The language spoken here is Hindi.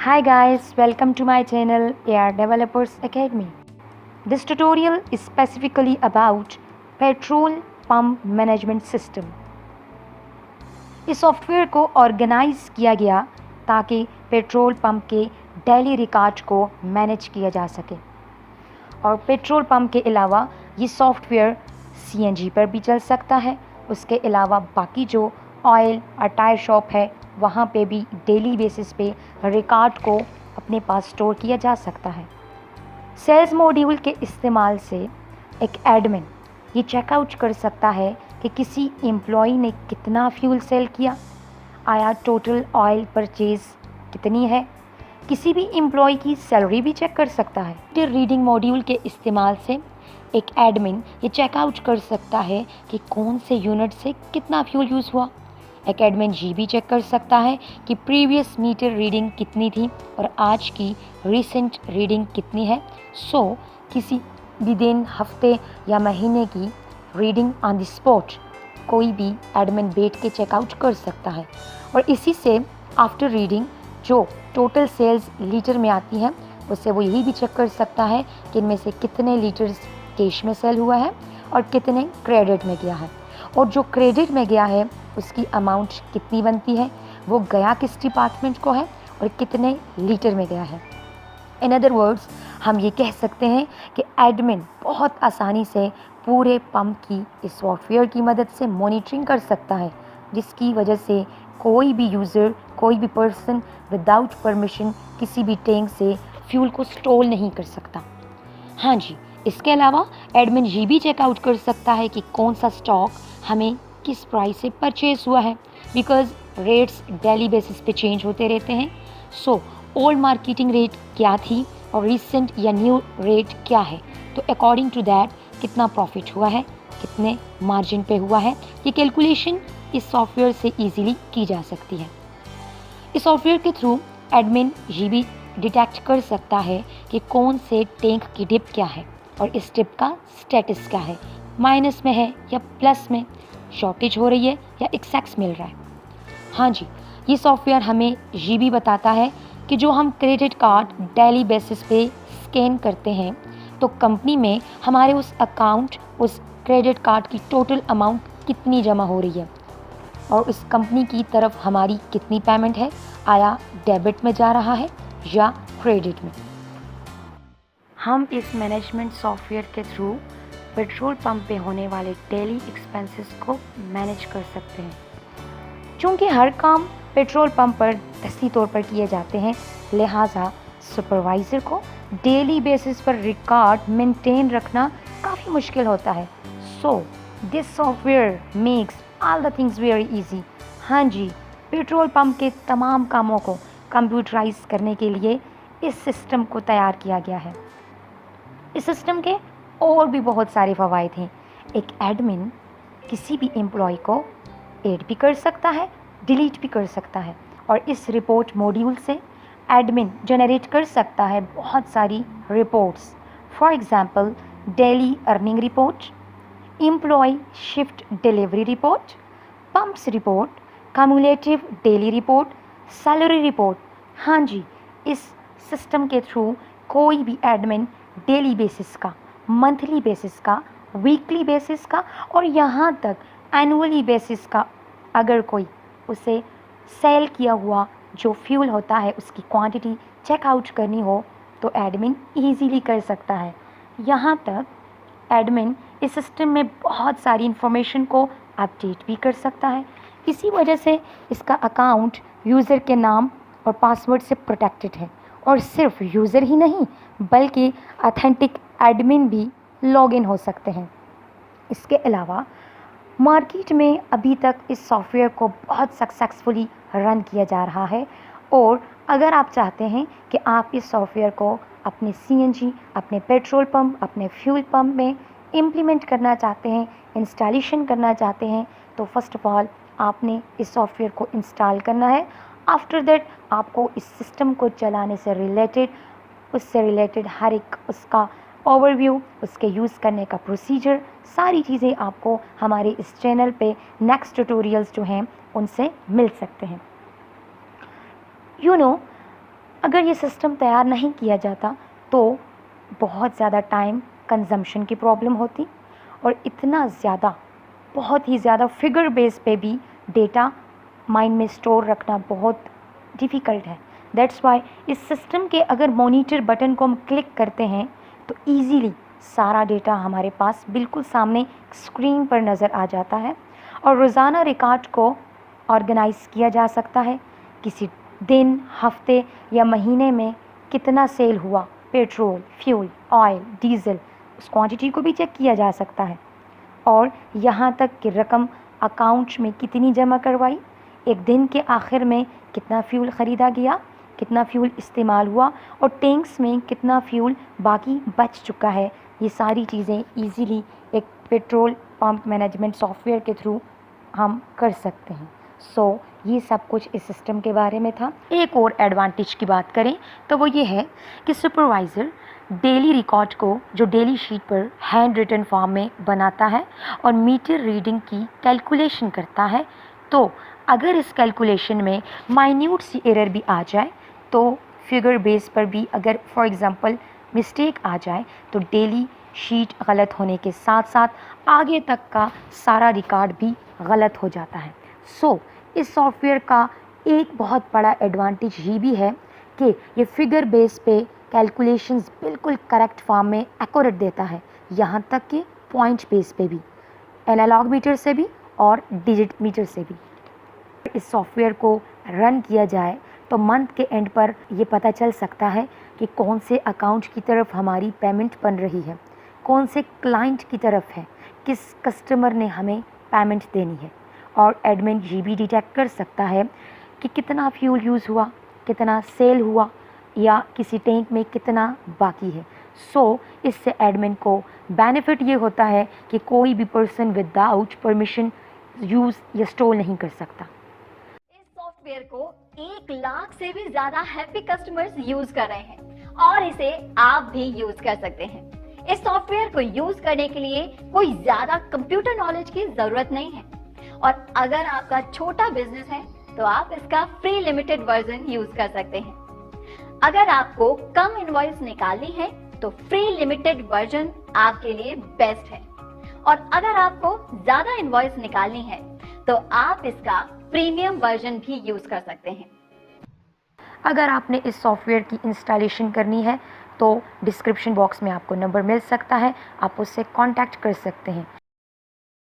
Hi guys, welcome to my channel Air Developers Academy. This tutorial is specifically about petrol pump management system. इस सॉफ्टवेयर को ऑर्गेनाइज किया गया ताकि पेट्रोल पंप के डेली रिकॉर्ड को मैनेज किया जा सके और पेट्रोल पंप के अलावा ये सॉफ्टवेयर सीएनजी पर भी चल सकता है। उसके अलावा बाकी जो ऑयल और टायर शॉप है वहाँ पे भी डेली बेसिस पे रिकॉर्ड को अपने पास स्टोर किया जा सकता है। सेल्स मॉड्यूल के इस्तेमाल से एक एडमिन ये चेकआउट कर सकता है कि किसी एम्प्लॉय ने कितना फ्यूल सेल किया, आया टोटल ऑयल परचेज कितनी है। किसी भी एम्प्लॉय की सैलरी भी चेक कर सकता है। रीडिंग मॉड्यूल के इस्तेमाल से एक एडमिन ये चेकआउट कर सकता है कि कौन से यूनिट से कितना फ्यूल यूज़ हुआ। एक एडमिन ये भी चेक कर सकता है कि प्रीवियस मीटर रीडिंग कितनी थी और आज की रिसेंट रीडिंग कितनी है। किसी भी दिन, हफ्ते या महीने की रीडिंग ऑन द स्पॉट कोई भी एडमिन बैठ के चेकआउट कर सकता है और इसी से आफ्टर रीडिंग जो टोटल सेल्स लीटर में आती है उससे वो यही भी चेक कर सकता है कि इनमें से कितने लीटर्स कैश में सेल हुआ है और कितने क्रेडिट में गया है, और जो क्रेडिट में गया है उसकी अमाउंट कितनी बनती है, वो गया किस डिपार्टमेंट को है और कितने लीटर में गया है। इन अदर वर्ड्स हम ये कह सकते हैं कि एडमिन बहुत आसानी से पूरे पंप की इस सॉफ्टवेयर की मदद से मॉनिटरिंग कर सकता है, जिसकी वजह से कोई भी यूज़र, कोई भी पर्सन विदाउट परमिशन किसी भी टैंक से फ्यूल को स्टोर नहीं कर सकता। हाँ जी, इसके अलावा एडमिन ये भी चेकआउट कर सकता है कि कौन सा स्टॉक हमें किस प्राइस से परचेज हुआ है, बिकॉज रेट्स डेली बेसिस पे चेंज होते रहते हैं। ओल्ड मार्केटिंग रेट क्या थी और रिसेंट या न्यू रेट क्या है, तो अकॉर्डिंग टू दैट कितना प्रॉफिट हुआ है, कितने मार्जिन पे हुआ है, ये कैलकुलेशन इस सॉफ्टवेयर से इजीली की जा सकती है। इस सॉफ्टवेयर के थ्रू एडमिन ये भी डिटेक्ट कर सकता है कि कौन से टैंक की डिप क्या है और इस डिप का स्टेटस क्या है, माइनस में है या प्लस में, शॉर्टेज हो रही है या एक्सेस मिल रहा है। हाँ जी, ये सॉफ्टवेयर हमें ये भी बताता है कि जो हम क्रेडिट कार्ड डेली बेसिस पे स्कैन करते हैं तो कंपनी में हमारे उस अकाउंट, उस क्रेडिट कार्ड की टोटल अमाउंट कितनी जमा हो रही है और उस कंपनी की तरफ हमारी कितनी पेमेंट है, आया डेबिट में जा रहा है या क्रेडिट में। हम इस मैनेजमेंट सॉफ्टवेयर के थ्रू पेट्रोल पंप पे होने वाले डेली एक्सपेंसेस को मैनेज कर सकते हैं। चूँकि हर काम पेट्रोल पंप पर दस्ती तौर पर किए जाते हैं, लिहाजा सुपरवाइज़र को डेली बेसिस पर रिकॉर्ड मेंटेन रखना काफ़ी मुश्किल होता है। This software makes all the things very easy. हाँ जी, पेट्रोल पंप के तमाम कामों को कंप्यूटराइज करने के लिए इस सिस्टम को तैयार किया गया है। इस सिस्टम के और भी बहुत सारे फ़वाइद हैं। एक एडमिन किसी भी एम्प्लॉय को ऐड भी कर सकता है, डिलीट भी कर सकता है और इस रिपोर्ट मॉड्यूल से एडमिन जनरेट कर सकता है बहुत सारी reports. For example daily earning report, employ shift delivery report, pumps report, cumulative daily report, salary report. हाँ जी, इस सिस्टम के थ्रू कोई भी एडमिन डेली बेसिस का, मंथली बेसिस का, वीकली बेसिस का और यहाँ तक एनुअली बेसिस का अगर कोई उसे सेल किया हुआ जो फ्यूल होता है उसकी क्वांटिटी चेकआउट करनी हो तो एडमिन इजीली कर सकता है। यहाँ तक एडमिन इस सिस्टम में बहुत सारी इन्फॉर्मेशन को अपडेट भी कर सकता है। इसी वजह से इसका अकाउंट यूज़र के नाम और पासवर्ड से प्रोटेक्टेड है और सिर्फ यूज़र ही नहीं बल्कि ऑथेंटिक एडमिन भी लॉगिन हो सकते हैं। इसके अलावा मार्केट में अभी तक इस सॉफ्टवेयर को बहुत सक्सेसफुली रन किया जा रहा है और अगर आप चाहते हैं कि आप इस सॉफ्टवेयर को अपने सीएनजी, अपने पेट्रोल पंप, अपने फ्यूल पंप में इम्प्लीमेंट करना चाहते हैं, इंस्टॉलेशन करना चाहते हैं, तो फर्स्ट ऑफ ऑल आपने इस सॉफ्टवेयर को इंस्टॉल करना है। आफ्टर दैट आपको इस सिस्टम को चलाने से रिलेटेड, उससे रिलेटेड हर एक उसका ओवरव्यू, उसके यूज़ करने का प्रोसीजर, सारी चीज़ें आपको हमारे इस चैनल पे नेक्स्ट ट्यूटोरियल्स जो हैं उनसे मिल सकते हैं। अगर ये सिस्टम तैयार नहीं किया जाता तो बहुत ज़्यादा टाइम कंजम्पशन की प्रॉब्लम होती और इतना ज़्यादा, बहुत ही ज़्यादा फिगर बेस पे भी डेटा माइंड में स्टोर रखना बहुत डिफ़िकल्ट है। दैट्स वाई इस सिस्टम के अगर मॉनिटर बटन को हम क्लिक करते हैं तो ईज़िली सारा डेटा हमारे पास बिल्कुल सामने स्क्रीन पर नज़र आ जाता है और रोज़ाना रिकॉर्ड को ऑर्गेनाइज किया जा सकता है। किसी दिन, हफ्ते या महीने में कितना सेल हुआ, पेट्रोल, फ्यूल, ऑयल, डीजल, उस क्वांटिटी को भी चेक किया जा सकता है और यहाँ तक कि रकम अकाउंट में कितनी जमा करवाई, एक दिन के आखिर में कितना फ्यूल ख़रीदा गया, कितना फ्यूल इस्तेमाल हुआ और टैंक्स में कितना फ्यूल बाकी बच चुका है। ये सारी चीज़ें इजीली एक पेट्रोल पंप मैनेजमेंट सॉफ्टवेयर के थ्रू हम कर सकते हैं। ये सब कुछ इस सिस्टम के बारे में था। एक और एडवांटेज की बात करें तो वो ये है कि सुपरवाइज़र डेली रिकॉर्ड को जो डेली शीट पर हैंड रिटन फॉर्म में बनाता है और मीटर रीडिंग की कैलकुलेशन करता है, तो अगर इस कैलकुलेशन में माइन्यूट सी एरर भी आ जाए तो फिगर बेस पर भी अगर फॉर एग्ज़ाम्पल मिस्टेक आ जाए तो डेली शीट गलत होने के साथ साथ आगे तक का सारा रिकॉर्ड भी गलत हो जाता है। इस सॉफ्टवेयर का एक बहुत बड़ा एडवांटेज ये भी है कि ये फिगर बेस पे कैलकुलेशंस बिल्कुल करेक्ट फॉर्म में एक्यूरेट देता है, यहाँ तक कि पॉइंट बेस पे भी, एनालॉग मीटर से भी और डिजिट मीटर से भी। इस सॉफ्टवेयर को रन किया जाए तो मंथ के एंड पर ये पता चल सकता है कि कौन से अकाउंट की तरफ हमारी पेमेंट बन रही है, कौन से क्लाइंट की तरफ है, किस कस्टमर ने हमें पेमेंट देनी है और एडमिन ये भी डिटेक्ट कर सकता है कि कितना फ्यूल यूज़ हुआ, कितना सेल हुआ या किसी टैंक में कितना बाकी है। इससे एडमिन को बेनिफिट ये होता है कि कोई भी पर्सन विदाउट परमिशन यूज़ या स्टोर नहीं कर सकता। इस सॉफ्टवेयर को 1 लाख से भी ज्यादा हैप्पी कस्टमर्स यूज कर रहे हैं और इसे आप भी यूज कर सकते हैं। इस सॉफ्टवेयर को यूज करने के लिए कोई ज्यादा कंप्यूटर नॉलेज की जरूरत नहीं है और अगर आपका छोटा बिजनेस है तो आप इसका फ्री लिमिटेड वर्जन यूज कर सकते हैं। अगर आपको कम इनवॉइस निकालनी है तो फ्री लिमिटेड वर्जन आपके लिए बेस्ट है और अगर आपको ज्यादा इनवॉइस निकालनी है तो आप इसका प्रीमियम वर्जन भी यूज कर सकते हैं। अगर आपने इस सॉफ्टवेयर की इंस्टॉलेशन करनी है तो डिस्क्रिप्शन बॉक्स में आपको नंबर मिल सकता है, आप उससे कांटेक्ट कर सकते हैं।